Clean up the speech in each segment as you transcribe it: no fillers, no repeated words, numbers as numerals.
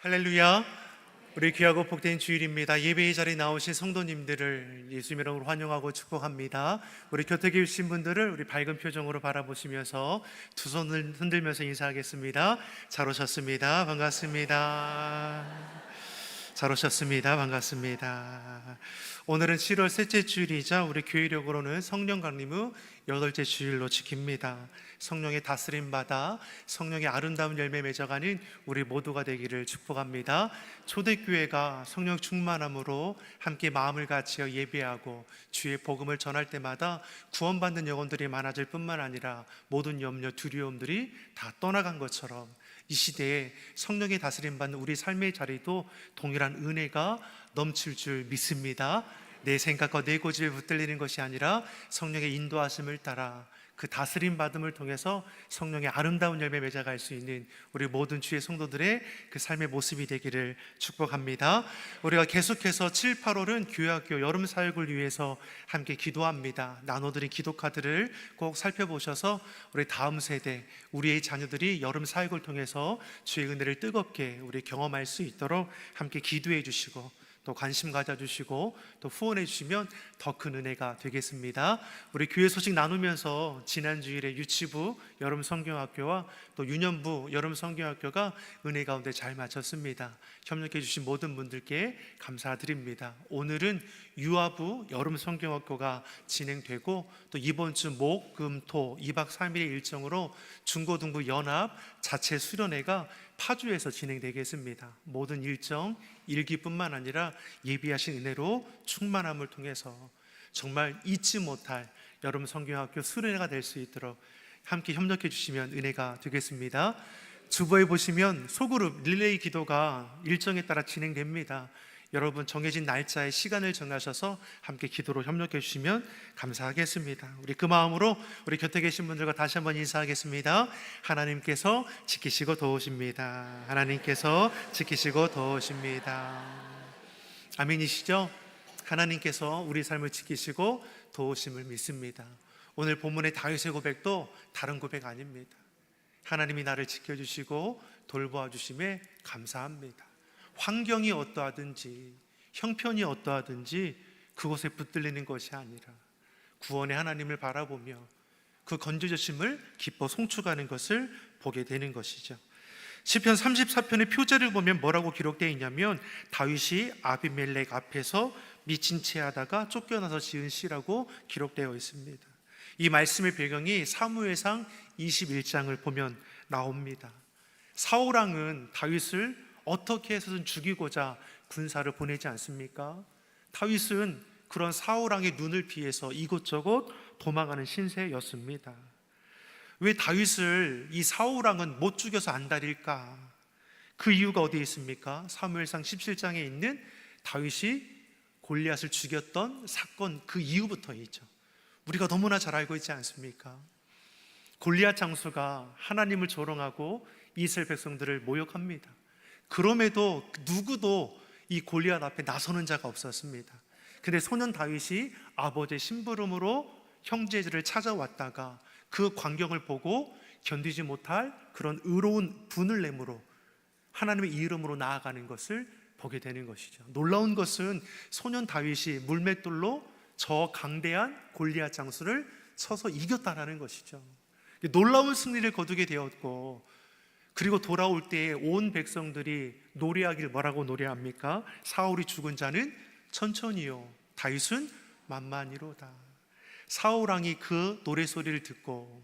할렐루야. 우리 귀하고 복된 주일입니다. 예배의 자리에 나오신 성도님들을 예수 이름으로 환영하고 축복합니다. 우리 곁에 계신 분들을 우리 밝은 표정으로 바라보시면서 두 손을 흔들면서 인사하겠습니다. 잘 오셨습니다. 반갑습니다. 잘 오셨습니다. 반갑습니다. 오늘은 7월 셋째 주일이자 우리 교회력으로는 성령 강림 후 8째 주일로 지킵니다. 성령의 다스림 받아 성령의 아름다운 열매 맺어가는 우리 모두가 되기를 축복합니다. 초대교회가 성령 충만함으로 함께 마음을 같이어 예배하고 주의 복음을 전할 때마다 구원받는 영혼들이 많아질 뿐만 아니라 모든 염려, 두려움들이 다 떠나간 것처럼 이 시대에 성령의 다스림 받는 우리 삶의 자리도 동일한 은혜가 넘칠 줄 믿습니다. 내 생각과 내 고집에 붙들리는 것이 아니라 성령의 인도하심을 따라 그 다스림 받음을 통해서 성령의 아름다운 열매 맺어갈 수 있는 우리 모든 주의 성도들의 그 삶의 모습이 되기를 축복합니다. 우리가 계속해서 7, 8월은 교회학교 여름 사역을 위해서 함께 기도합니다. 나눠드린 기도카드를 꼭 살펴보셔서 우리 다음 세대, 우리의 자녀들이 여름 사역을 통해서 주의 은혜를 뜨겁게 우리 경험할 수 있도록 함께 기도해 주시고 또 관심 가져주시고 또 후원해 주시면 더 큰 은혜가 되겠습니다. 우리 교회 소식 나누면서 지난 주일에 유치부 여름 성경학교와 또 유년부 여름 성경학교가 은혜 가운데 잘 마쳤습니다. 협력해 주신 모든 분들께 감사드립니다. 오늘은 유아부 여름 성경학교가 진행되고 또 이번 주 목, 금, 토 2박 3일의 일정으로 중고등부 연합 자체 수련회가 파주에서 진행되겠습니다. 모든 일정, 일기뿐만 아니라 예비하신 은혜로 충만함을 통해서 정말 잊지 못할 여름 성경학교 수련회가 될 수 있도록 함께 협력해 주시면 은혜가 되겠습니다. 주보에 보시면 소그룹 릴레이 기도가 일정에 따라 진행됩니다. 여러분 정해진 날짜에 시간을 정하셔서 함께 기도로 협력해 주시면 감사하겠습니다. 우리 그 마음으로 우리 곁에 계신 분들과 다시 한번 인사하겠습니다. 하나님께서 지키시고 도우십니다. 하나님께서 지키시고 도우십니다. 아멘이시죠? 하나님께서 우리 삶을 지키시고 도우심을 믿습니다. 오늘 본문의 다윗의 고백도 다른 고백 아닙니다. 하나님이 나를 지켜주시고 돌보아 주심에 감사합니다. 환경이 어떠하든지 형편이 어떠하든지 그곳에 붙들리는 것이 아니라 구원의 하나님을 바라보며 그 건져주심을 기뻐 송축하는 것을 보게 되는 것이죠. 시편 34편의 표제를 보면 뭐라고 기록되어 있냐면 다윗이 아비멜렉 앞에서 미친 채 하다가 쫓겨나서 지은 시라고 기록되어 있습니다. 이 말씀의 배경이 사무엘상 21장을 보면 나옵니다. 사울왕은 다윗을 어떻게 해서든 죽이고자 군사를 보내지 않습니까? 다윗은 그런 사울왕의 눈을 피해서 이곳저곳 도망가는 신세였습니다. 왜 다윗을 이 사울왕은 못 죽여서 안달일까? 그 이유가 어디에 있습니까? 사무엘상 17장에 있는 다윗이 골리앗을 죽였던 사건 그 이유부터 있죠. 우리가 너무나 잘 알고 있지 않습니까? 골리앗 장수가 하나님을 조롱하고 이스라엘 백성들을 모욕합니다. 그럼에도 누구도 이 골리앗 앞에 나서는 자가 없었습니다. 근데 소년 다윗이 아버지의 심부름으로 형제들을 찾아왔다가 그 광경을 보고 견디지 못할 그런 의로운 분을 내므로 하나님의 이름으로 나아가는 것을 보게 되는 것이죠. 놀라운 것은 소년 다윗이 물맷돌로 저 강대한 골리앗 장수를 쳐서 이겼다라는 것이죠. 놀라운 승리를 거두게 되었고, 그리고 돌아올 때에 온 백성들이 노래하길 뭐라고 노래합니까? 사울이 죽은 자는 천천히요, 다윗은 만만히로다. 사울왕이 그 노래소리를 듣고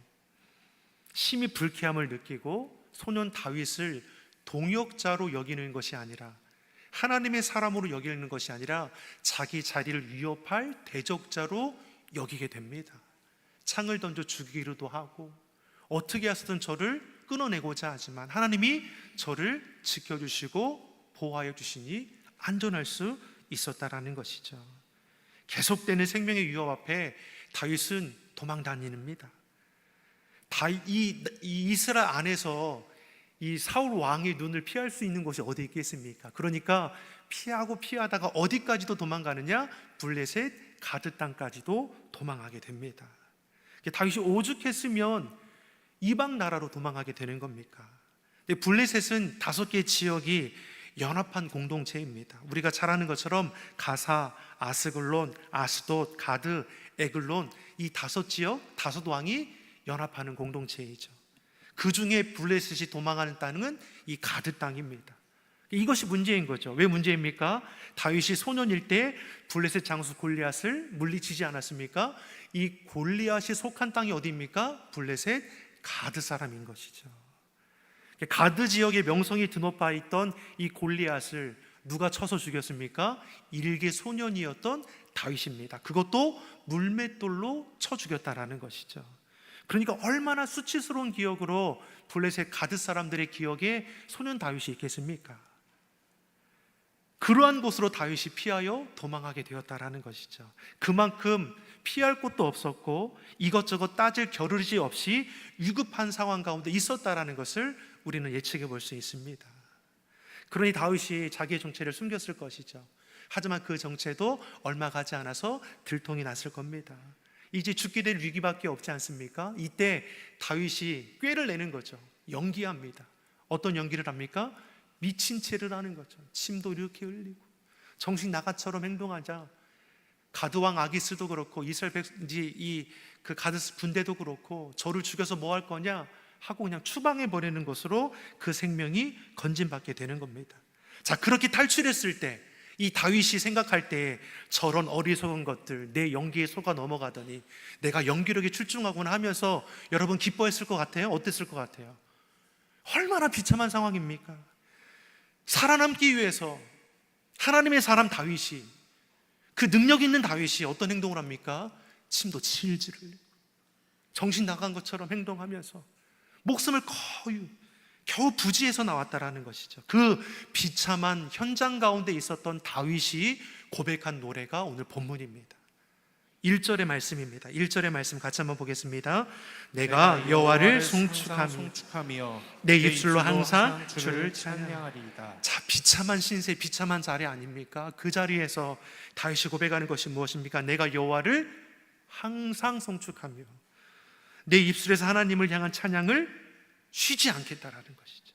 심히 불쾌함을 느끼고 소년 다윗을 동역자로 여기는 것이 아니라, 하나님의 사람으로 여기는 것이 아니라 자기 자리를 위협할 대적자로 여기게 됩니다. 창을 던져 죽이기로도 하고 어떻게 해서든 저를 끊어내고자 하지만 하나님이 저를 지켜주시고 보호하여 주시니 안전할 수 있었다라는 것이죠. 계속되는 생명의 위협 앞에 다윗은 도망 다닙니다. 이 이스라엘 안에서 이 사울 왕의 눈을 피할 수 있는 곳이 어디 있겠습니까? 그러니까 피하다가 어디까지도 도망가느냐? 블레셋 가드 땅까지도 도망하게 됩니다. 다윗이 오죽했으면 이방 나라로 도망하게 되는 겁니까? 블레셋은 5개 지역이 연합한 공동체입니다. 우리가 잘 아는 것처럼 가사, 아스글론, 아스돗, 가드, 에글론, 이 다섯 지역, 다섯 왕이 연합하는 공동체이죠. 그 중에 블레셋이 도망하는 땅은 이 가드 땅입니다. 이것이 문제인 거죠. 왜 문제입니까? 다윗이 소년일 때 블레셋 장수 골리앗을 물리치지 않았습니까? 이 골리앗이 속한 땅이 어디입니까? 블레셋 가드 사람인 것이죠. 가드 지역의 명성이 드높아 있던 이 골리앗을 누가 쳐서 죽였습니까? 일개 소년이었던 다윗입니다. 그것도 물맷돌로 쳐 죽였다라는 것이죠. 그러니까 얼마나 수치스러운 기억으로 블레셋 가드 사람들의 기억에 소년 다윗이 있겠습니까? 그러한 곳으로 다윗이 피하여 도망하게 되었다라는 것이죠. 그만큼 피할 곳도 없었고 이것저것 따질 겨를이 없이 위급한 상황 가운데 있었다라는 것을 우리는 예측해 볼 수 있습니다. 그러니 다윗이 자기의 정체를 숨겼을 것이죠. 하지만 그 정체도 얼마 가지 않아서 들통이 났을 겁니다. 이제 죽게 될 위기밖에 없지 않습니까? 이때 다윗이 꾀를 내는 거죠. 연기합니다. 어떤 연기를 합니까? 미친 채를 하는 거죠. 침도 이렇게 흘리고 정신 나가처럼 행동하자. 가드왕 아기스도 그렇고 이스라엘 그 가드 군대도 그렇고 저를 죽여서 뭐 할 거냐 하고 그냥 추방해 버리는 것으로 그 생명이 건진받게 되는 겁니다. 자, 그렇게 탈출했을 때 이 다윗이 생각할 때 저런 어리석은 것들 내 연기에 속아 넘어가더니 내가 연기력에 출중하구나 하면서 여러분 기뻐했을 것 같아요? 어땠을 것 같아요? 얼마나 비참한 상황입니까? 살아남기 위해서 하나님의 사람 다윗이, 그 능력 있는 다윗이 어떤 행동을 합니까? 침도 질질 흘리고 정신 나간 것처럼 행동하면서 목숨을 겨우 부지해서 나왔다라는 것이죠. 그 비참한 현장 가운데 있었던 다윗이 고백한 노래가 오늘 본문입니다. 1절의 말씀입니다. 1절의 말씀 같이 한번 보겠습니다. 내가 여호와를 송축하며 내 입술로 항상 주를 찬양하리이다. 자, 비참한 신세, 비참한 자리 아닙니까? 그 자리에서 다윗이 고백하는 것이 무엇입니까? 내가 여호와를 항상 송축하며 내 입술에서 하나님을 향한 찬양을 쉬지 않겠다라는 것이죠.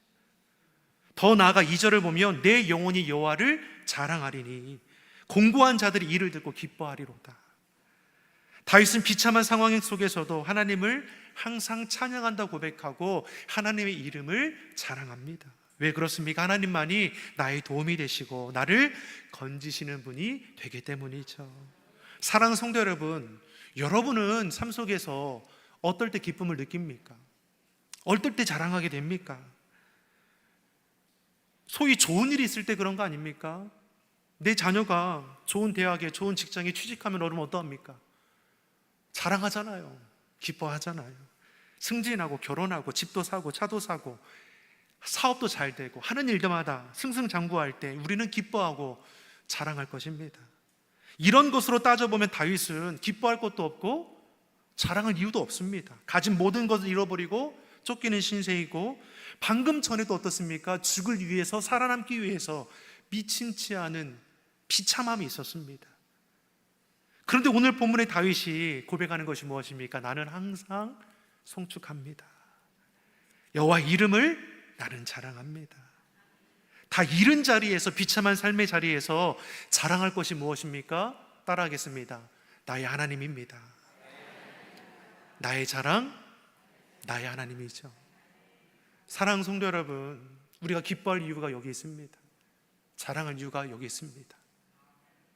더 나아가 2절을 보면 내 영혼이 여호와를 자랑하리니 공고한 자들이 이를 듣고 기뻐하리로다. 다윗은 비참한 상황 속에서도 하나님을 항상 찬양한다고 고백하고 하나님의 이름을 자랑합니다. 왜 그렇습니까? 하나님만이 나의 도움이 되시고 나를 건지시는 분이 되기 때문이죠. 사랑하는 성도 여러분, 여러분은 삶 속에서 어떨 때 기쁨을 느낍니까? 어떨 때 자랑하게 됩니까? 소위 좋은 일이 있을 때 그런 거 아닙니까? 내 자녀가 좋은 대학에 좋은 직장에 취직하면 여러분 어떠합니까? 자랑하잖아요. 기뻐하잖아요. 승진하고 결혼하고 집도 사고 차도 사고 사업도 잘 되고 하는 일마다 승승장구할 때 우리는 기뻐하고 자랑할 것입니다. 이런 것으로 따져보면 다윗은 기뻐할 것도 없고 자랑할 이유도 없습니다. 가진 모든 것을 잃어버리고 쫓기는 신세이고 방금 전에도 어떻습니까? 죽을 위해서 살아남기 위해서 미친치 않은 비참함이 있었습니다. 그런데 오늘 본문의 다윗이 고백하는 것이 무엇입니까? 나는 항상 송축합니다. 여호와 이름을 나는 자랑합니다. 다 잃은 자리에서, 비참한 삶의 자리에서 자랑할 것이 무엇입니까? 따라하겠습니다. 나의 하나님입니다. 나의 자랑, 나의 하나님이죠. 사랑하는 성도 여러분, 우리가 기뻐할 이유가 여기 있습니다. 자랑할 이유가 여기 있습니다.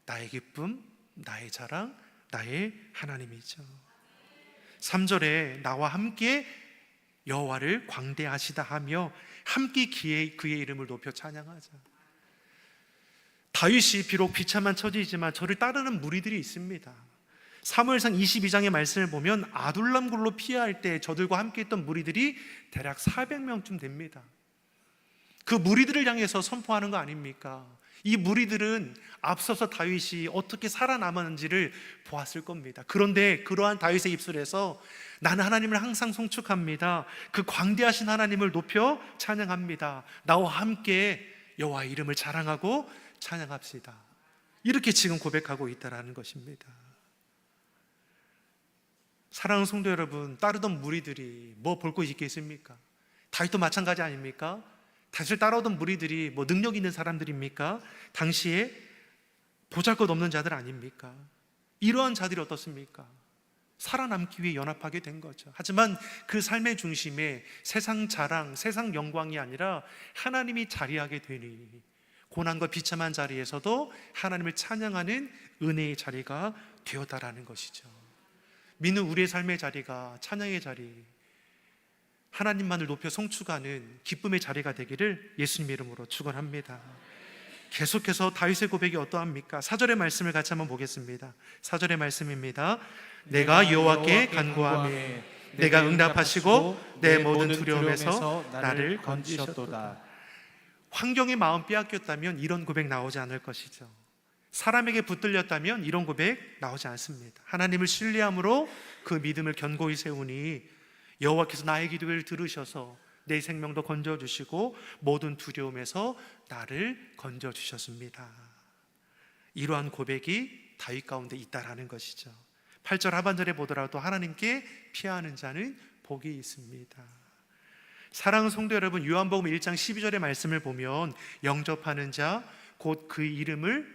나의 기쁨, 나의 자랑, 나의 하나님이죠. 3절에 나와 함께 여호와를 광대하시다 하며 함께 그의 이름을 높여 찬양하자. 다윗이 비록 비참한 처지이지만 저를 따르는 무리들이 있습니다. 사무엘상 22장의 말씀을 보면 아둘람 굴로 피할 때 저들과 함께 했던 무리들이 대략 400명쯤 됩니다. 그 무리들을 향해서 선포하는 거 아닙니까? 이 무리들은 앞서서 다윗이 어떻게 살아남았는지를 보았을 겁니다. 그런데 그러한 다윗의 입술에서 나는 하나님을 항상 송축합니다. 그 광대하신 하나님을 높여 찬양합니다. 나와 함께 여호와 이름을 자랑하고 찬양합시다. 이렇게 지금 고백하고 있다는 것입니다. 사랑하는 성도 여러분, 따르던 무리들이 뭐 볼 것이 있겠습니까? 다윗도 마찬가지 아닙니까? 다윗을 따라오던 무리들이 뭐 능력 있는 사람들입니까? 당시에 보잘것없는 자들 아닙니까? 이러한 자들이 어떻습니까? 살아남기 위해 연합하게 된 거죠. 하지만 그 삶의 중심에 세상 자랑, 세상 영광이 아니라 하나님이 자리하게 되니 고난과 비참한 자리에서도 하나님을 찬양하는 은혜의 자리가 되었다라는 것이죠. 믿는 우리의 삶의 자리가 찬양의 자리, 하나님만을 높여 송축하는 기쁨의 자리가 되기를 예수님의 이름으로 축원합니다. 계속해서 다윗의 고백이 어떠합니까? 4절의 말씀을 같이 한번 보겠습니다. 4절의 말씀입니다. 내가 여호와께 간구하매 내가 응답하시고 내 모든 두려움에서 나를 건지셨도다. 환경의 마음 빼앗겼다면 이런 고백 나오지 않을 것이죠. 사람에게 붙들렸다면 이런 고백 나오지 않습니다. 하나님을 신뢰함으로 그 믿음을 견고히 세우니 여호와께서 나의 기도를 들으셔서 내 생명도 건져주시고 모든 두려움에서 나를 건져주셨습니다. 이러한 고백이 다윗 가운데 있다라는 것이죠. 8절 하반절에 보더라도 하나님께 피하는 자는 복이 있습니다. 사랑하는 성도 여러분, 요한복음 1장 12절의 말씀을 보면 영접하는 자 곧 그 이름을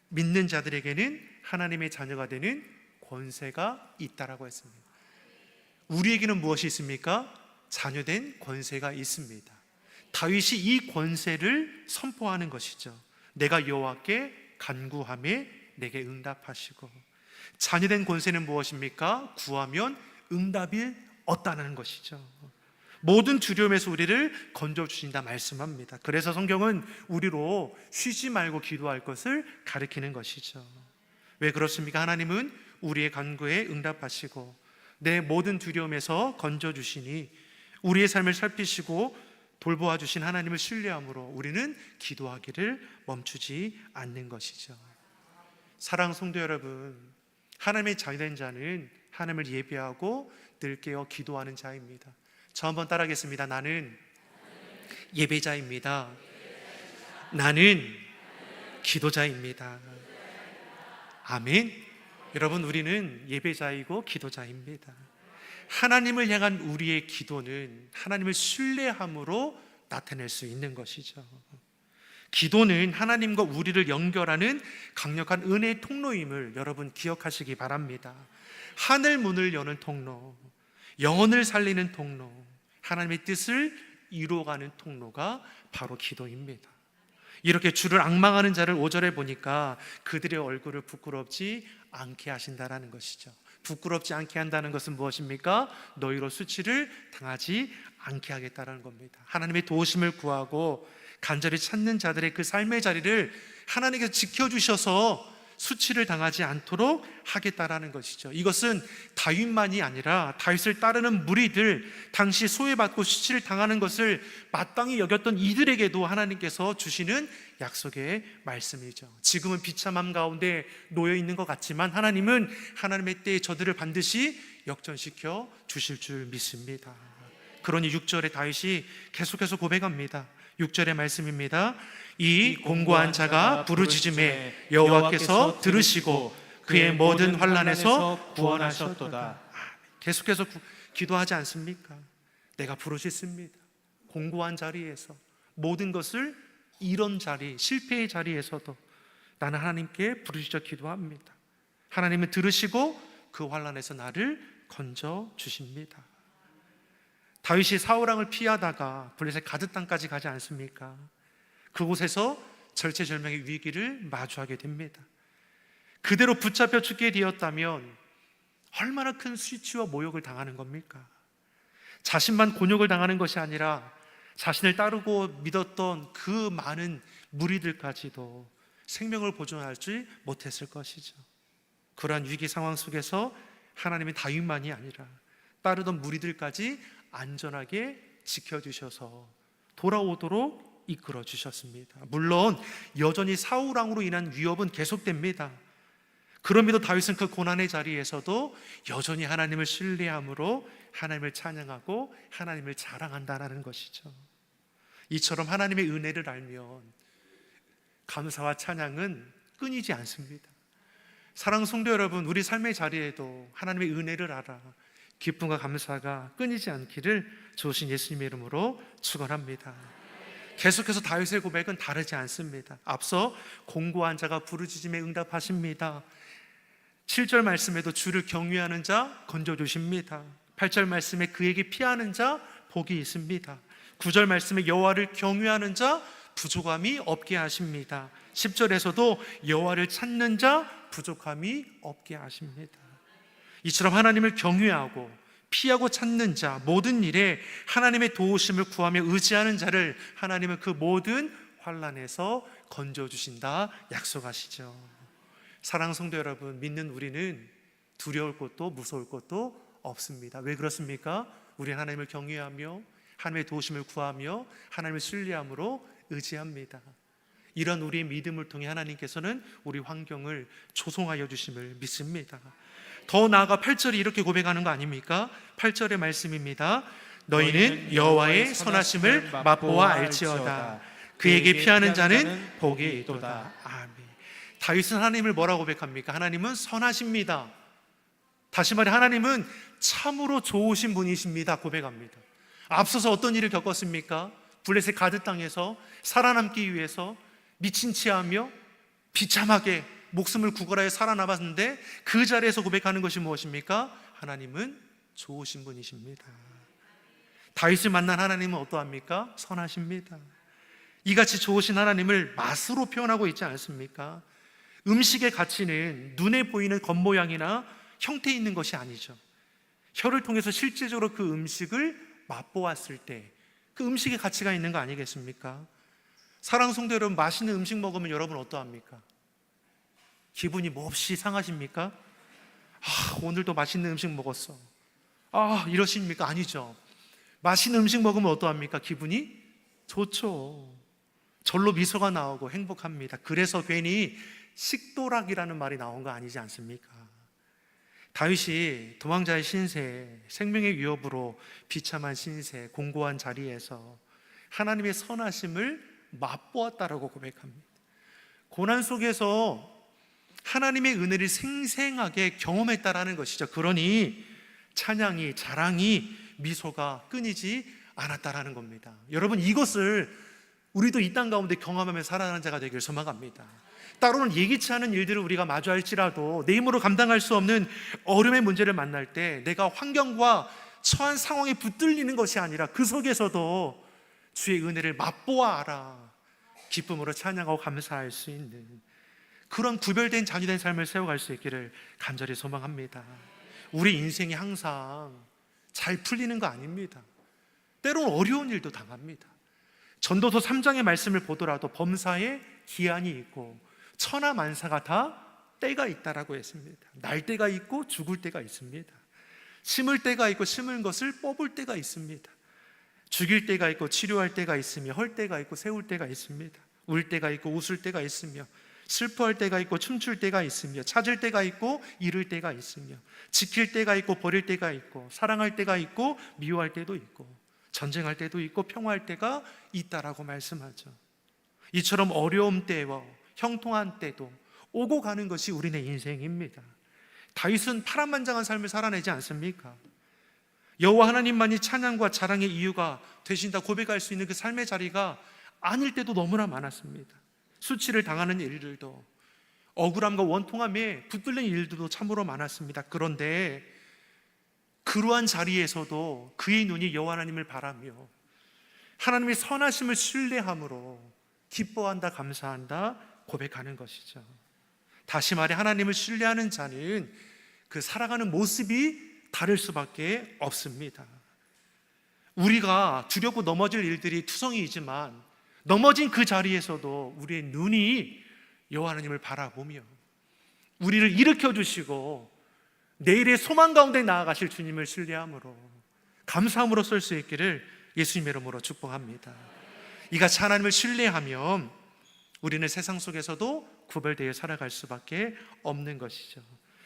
믿는 자들에게는 하나님의 자녀가 되는 권세가 있다라고 했습니다. 우리에게는 무엇이 있습니까? 자녀된 권세가 있습니다. 다윗이 이 권세를 선포하는 것이죠. 내가 여호와께 간구하매 내게 응답하시고, 자녀된 권세는 무엇입니까? 구하면 응답이 없다는 것이죠. 모든 두려움에서 우리를 건져주신다 말씀합니다. 그래서 성경은 우리로 쉬지 말고 기도할 것을 가르치는 것이죠. 왜 그렇습니까? 하나님은 우리의 간구에 응답하시고 내 모든 두려움에서 건져주시니 우리의 삶을 살피시고 돌보아 주신 하나님을 신뢰함으로 우리는 기도하기를 멈추지 않는 것이죠. 사랑하는 성도 여러분, 하나님의 자유된 자는 하나님을 예배하고 늘 깨어 기도하는 자입니다. 저 한번 따라하겠습니다. 나는 예배자입니다. 나는 기도자입니다. 아멘. 여러분, 우리는 예배자이고 기도자입니다. 하나님을 향한 우리의 기도는 하나님을 신뢰함으로 나타낼 수 있는 것이죠. 기도는 하나님과 우리를 연결하는 강력한 은혜의 통로임을 여러분 기억하시기 바랍니다. 하늘 문을 여는 통로, 영혼을 살리는 통로, 하나님의 뜻을 이루어가는 통로가 바로 기도입니다. 이렇게 주를 앙망하는 자를 5절에 보니까 그들의 얼굴을 부끄럽지 않게 하신다라는 것이죠. 부끄럽지 않게 한다는 것은 무엇입니까? 너희로 수치를 당하지 않게 하겠다라는 겁니다. 하나님의 도우심을 구하고 간절히 찾는 자들의 그 삶의 자리를 하나님께서 지켜주셔서 수치를 당하지 않도록 하겠다라는 것이죠. 이것은 다윗만이 아니라 다윗을 따르는 무리들, 당시 소외받고 수치를 당하는 것을 마땅히 여겼던 이들에게도 하나님께서 주시는 약속의 말씀이죠. 지금은 비참함 가운데 놓여 있는 것 같지만 하나님은 하나님의 때에 저들을 반드시 역전시켜 주실 줄 믿습니다. 그러니 6절에 다윗이 계속해서 고백합니다. 6절의 말씀입니다. 이 공고한 자가 부르짖음에 여호와께서 들으시고 그의 모든 환난에서 구원하셨도다. 계속해서 기도하지 않습니까? 내가 부르짖습니다. 공고한 자리에서 모든 것을 이런 자리, 실패의 자리에서도 나는 하나님께 부르짖어 기도합니다. 하나님은 들으시고 그 환난에서 나를 건져 주십니다. 다윗이 사울왕을 피하다가 블레셋 가드 땅까지 가지 않습니까? 그곳에서 절체절명의 위기를 마주하게 됩니다. 그대로 붙잡혀 죽게 되었다면 얼마나 큰 수치와 모욕을 당하는 겁니까? 자신만 곤욕을 당하는 것이 아니라 자신을 따르고 믿었던 그 많은 무리들까지도 생명을 보존하지 못했을 것이죠. 그러한 위기 상황 속에서 하나님의 다윗만이 아니라 따르던 무리들까지 안전하게 지켜주셔서 돌아오도록 이끌어 주셨습니다. 물론 여전히 사울왕으로 인한 위협은 계속됩니다. 그럼에도 다윗은 그 고난의 자리에서도 여전히 하나님을 신뢰함으로 하나님을 찬양하고 하나님을 자랑한다는 것이죠. 이처럼 하나님의 은혜를 알면 감사와 찬양은 끊이지 않습니다. 사랑하는 성도 여러분, 우리 삶의 자리에도 하나님의 은혜를 알아 기쁨과 감사가 끊이지 않기를 주신 예수님의 이름으로 축원합니다. 계속해서 다윗의 고백은 다르지 않습니다. 앞서 공고한 자가 부르짖음에 응답하십니다. 7절 말씀에도 주를 경외하는 자 건져주십니다. 8절 말씀에 그에게 피하는 자 복이 있습니다. 9절 말씀에 여호와를 경외하는 자 부족함이 없게 하십니다. 10절에서도 여호와를 찾는 자 부족함이 없게 하십니다. 이처럼 하나님을 경외하고 피하고 찾는 자, 모든 일에 하나님의 도우심을 구하며 의지하는 자를 하나님은 그 모든 환난에서 건져주신다 약속하시죠. 사랑하는 성도 여러분, 믿는 우리는 두려울 것도 무서울 것도 없습니다. 왜 그렇습니까? 우리는 하나님을 경외하며 하나님의 도우심을 구하며 하나님을 신뢰함으로 의지합니다. 이런 우리의 믿음을 통해 하나님께서는 우리 환경을 조성하여 주심을 믿습니다. 더 나아가 8절이 이렇게 고백하는 거 아닙니까? 8절의 말씀입니다. 너희는 여호와의 선하심을 맛보아 알지어다. 그에게 피하는 자는 복이 있도다. 아멘. 다윗은 하나님을 뭐라고 고백합니까? 하나님은 선하십니다. 다시 말해 하나님은 참으로 좋으신 분이십니다 고백합니다. 앞서서 어떤 일을 겪었습니까? 블레셋 가드 땅에서 살아남기 위해서 미친 체하며 비참하게 목숨을 구걸하여 살아남았는데 그 자리에서 고백하는 것이 무엇입니까? 하나님은 좋으신 분이십니다. 다윗을 만난 하나님은 어떠합니까? 선하십니다. 이같이 좋으신 하나님을 맛으로 표현하고 있지 않습니까? 음식의 가치는 눈에 보이는 겉모양이나 형태에 있는 것이 아니죠. 혀를 통해서 실질적으로 그 음식을 맛보았을 때 그 음식의 가치가 있는 거 아니겠습니까? 사랑하는 성도 여러분, 맛있는 음식 먹으면 여러분 어떠합니까? 기분이 몹시 상하십니까? 오늘도 맛있는 음식 먹었어. 이러십니까? 아니죠. 맛있는 음식 먹으면 어떠합니까? 기분이 좋죠. 절로 미소가 나오고 행복합니다. 그래서 괜히 식도락이라는 말이 나온 거 아니지 않습니까? 다윗이 도망자의 신세, 생명의 위협으로 비참한 신세, 공고한 자리에서 하나님의 선하심을 맛보았다라고 고백합니다. 고난 속에서 하나님의 은혜를 생생하게 경험했다라는 것이죠. 그러니 찬양이, 자랑이, 미소가 끊이지 않았다라는 겁니다. 여러분, 이것을 우리도 이 땅 가운데 경험하며 살아가는 자가 되기를 소망합니다. 때로는 예기치 않은 일들을 우리가 마주할지라도 내 힘으로 감당할 수 없는 어려움의 문제를 만날 때 내가 환경과 처한 상황에 붙들리는 것이 아니라 그 속에서도 주의 은혜를 맛보아 알아 기쁨으로 찬양하고 감사할 수 있는 그런 구별된 자유된 삶을 세워갈 수 있기를 간절히 소망합니다. 우리 인생이 항상 잘 풀리는 거 아닙니다. 때로는 어려운 일도 당합니다. 전도서 3장의 말씀을 보더라도 범사에 기한이 있고 천하만사가 다 때가 있다라고 했습니다. 날 때가 있고 죽을 때가 있습니다. 심을 때가 있고 심은 것을 뽑을 때가 있습니다. 죽일 때가 있고 치료할 때가 있으며 헐 때가 있고 세울 때가 있습니다. 울 때가 있고 웃을 때가 있으며 슬퍼할 때가 있고 춤출 때가 있으며 찾을 때가 있고 잃을 때가 있으며 지킬 때가 있고 버릴 때가 있고 사랑할 때가 있고 미워할 때도 있고 전쟁할 때도 있고 평화할 때가 있다라고 말씀하죠. 이처럼 어려움 때와 형통한 때도 오고 가는 것이 우리네 인생입니다. 다윗은 파란만장한 삶을 살아내지 않습니까? 여호와 하나님만이 찬양과 자랑의 이유가 되신다 고백할 수 있는 그 삶의 자리가 아닐 때도 너무나 많았습니다. 수치를 당하는 일들도 억울함과 원통함에 붙들린 일들도 참으로 많았습니다. 그런데 그러한 자리에서도 그의 눈이 여호와 하나님을 바라며 하나님의 선하심을 신뢰함으로 기뻐한다, 감사한다 고백하는 것이죠. 다시 말해 하나님을 신뢰하는 자는 그 살아가는 모습이 다를 수밖에 없습니다. 우리가 두렵고 넘어질 일들이 투성이이지만 넘어진 그 자리에서도 우리의 눈이 여호와 하나님을 바라보며 우리를 일으켜 주시고 내일의 소망 가운데 나아가실 주님을 신뢰함으로 감사함으로 설 수 있기를 예수님의 이름으로 축복합니다. 이같이 하나님을 신뢰하면 우리는 세상 속에서도 구별되어 살아갈 수밖에 없는 것이죠.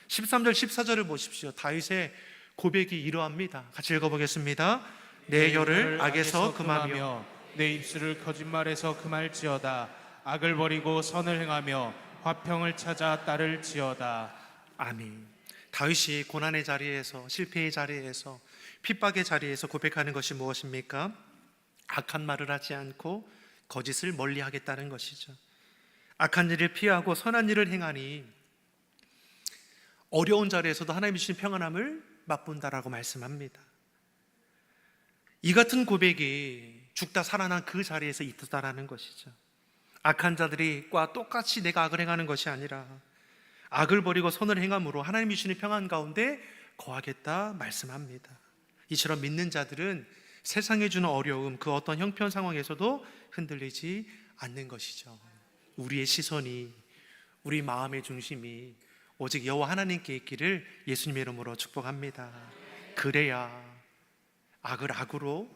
13절 14절을 보십시오. 다윗의 고백이 이러합니다. 같이 읽어보겠습니다. 내 혀를 악에서 금하며 내 입술을 거짓말에서 금할지어다. 악을 버리고 선을 행하며 화평을 찾아 따를지어다. 아멘. 다윗이 고난의 자리에서, 실패의 자리에서, 핍박의 자리에서 고백하는 것이 무엇입니까? 악한 말을 하지 않고 거짓을 멀리하겠다는 것이죠. 악한 일을 피하고 선한 일을 행하니 어려운 자리에서도 하나님이 주신 평안함을 맛본다라고 말씀합니다. 이 같은 고백이 죽다 살아난 그 자리에서 있었다라는 것이죠. 악한 자들이 과 똑같이 내가 악을 행하는 것이 아니라 악을 버리고 선을 행함으로 하나님이 주시는 평안 가운데 거하겠다 말씀합니다. 이처럼 믿는 자들은 세상에 주는 어려움, 그 어떤 형편 상황에서도 흔들리지 않는 것이죠. 우리의 시선이, 우리 마음의 중심이 오직 여호와 하나님께 있기를 예수님의 이름으로 축복합니다. 그래야 악을 악으로,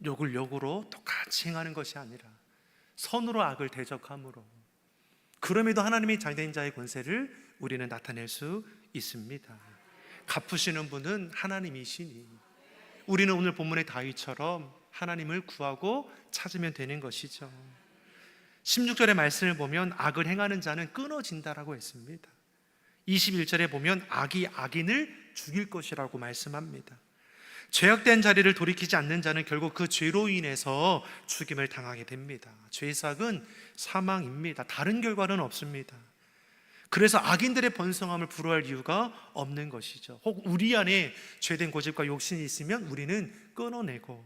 욕을 욕으로 똑같이 행하는 것이 아니라 선으로 악을 대적함으로, 그럼에도 하나님의 잘된 자의 권세를 우리는 나타낼 수 있습니다. 갚으시는 분은 하나님이시니 우리는 오늘 본문의 다윗처럼 하나님을 구하고 찾으면 되는 것이죠. 16절의 말씀을 보면 악을 행하는 자는 끊어진다라고 했습니다. 21절에 보면 악이 악인을 죽일 것이라고 말씀합니다. 죄악된 자리를 돌이키지 않는 자는 결국 그 죄로 인해서 죽임을 당하게 됩니다. 죄삭은 사망입니다. 다른 결과는 없습니다. 그래서 악인들의 번성함을 부러워할 이유가 없는 것이죠. 혹 우리 안에 죄된 고집과 욕심이 있으면 우리는 끊어내고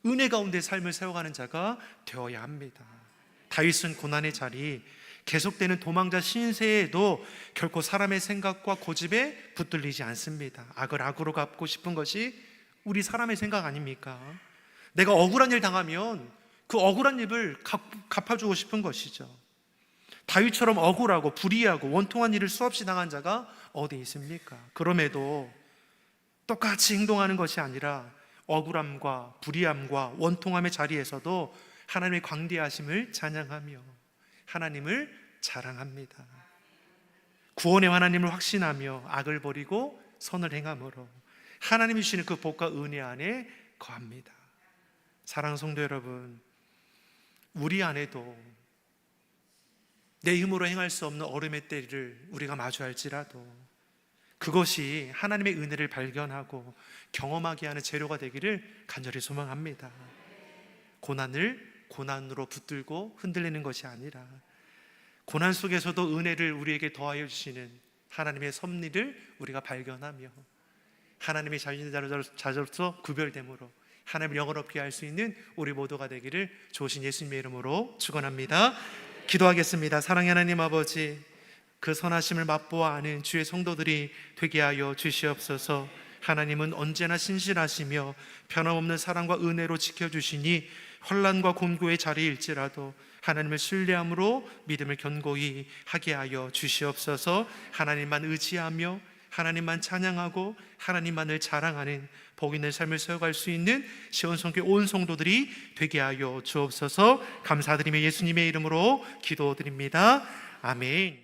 은혜 가운데 삶을 세워가는 자가 되어야 합니다. 다윗은 고난의 자리, 계속되는 도망자 신세에도 결코 사람의 생각과 고집에 붙들리지 않습니다. 악을 악으로 갚고 싶은 것이 우리 사람의 생각 아닙니까? 내가 억울한 일 당하면 그 억울한 일을 갚아주고 싶은 것이죠. 다윗처럼 억울하고 불의하고 원통한 일을 수없이 당한 자가 어디 있습니까? 그럼에도 똑같이 행동하는 것이 아니라 억울함과 불의함과 원통함의 자리에서도 하나님의 광대하심을 찬양하며 하나님을 자랑합니다. 구원의 하나님을 확신하며 악을 버리고 선을 행함으로 하나님이 주시는 그 복과 은혜 안에 거합니다. 사랑하는 성도 여러분, 우리 안에도 내 힘으로 행할 수 없는 어려움의 때를 우리가 마주할지라도 그것이 하나님의 은혜를 발견하고 경험하게 하는 재료가 되기를 간절히 소망합니다. 고난을 고난으로 붙들고 흔들리는 것이 아니라 고난 속에서도 은혜를 우리에게 더하여 주시는 하나님의 섭리를 우리가 발견하며 하나님의 자녀로서 구별됨으로 하나님을 영원롭게 할 수 있는 우리 모두가 되기를 주신 예수님의 이름으로 축원합니다. 기도하겠습니다. 사랑의 하나님 아버지, 그 선하심을 맛보아 아는 주의 성도들이 되게 하여 주시옵소서. 하나님은 언제나 신실하시며 변함없는 사랑과 은혜로 지켜주시니 혼란과 곤고의 자리일지라도 하나님을 신뢰함으로 믿음을 견고히 하게 하여 주시옵소서. 하나님만 의지하며 하나님만 찬양하고 하나님만을 자랑하는 복 있는 삶을 세워갈 수 있는 시온성교 온 성도들이 되게 하여 주옵소서. 감사드리며 예수님의 이름으로 기도드립니다. 아멘.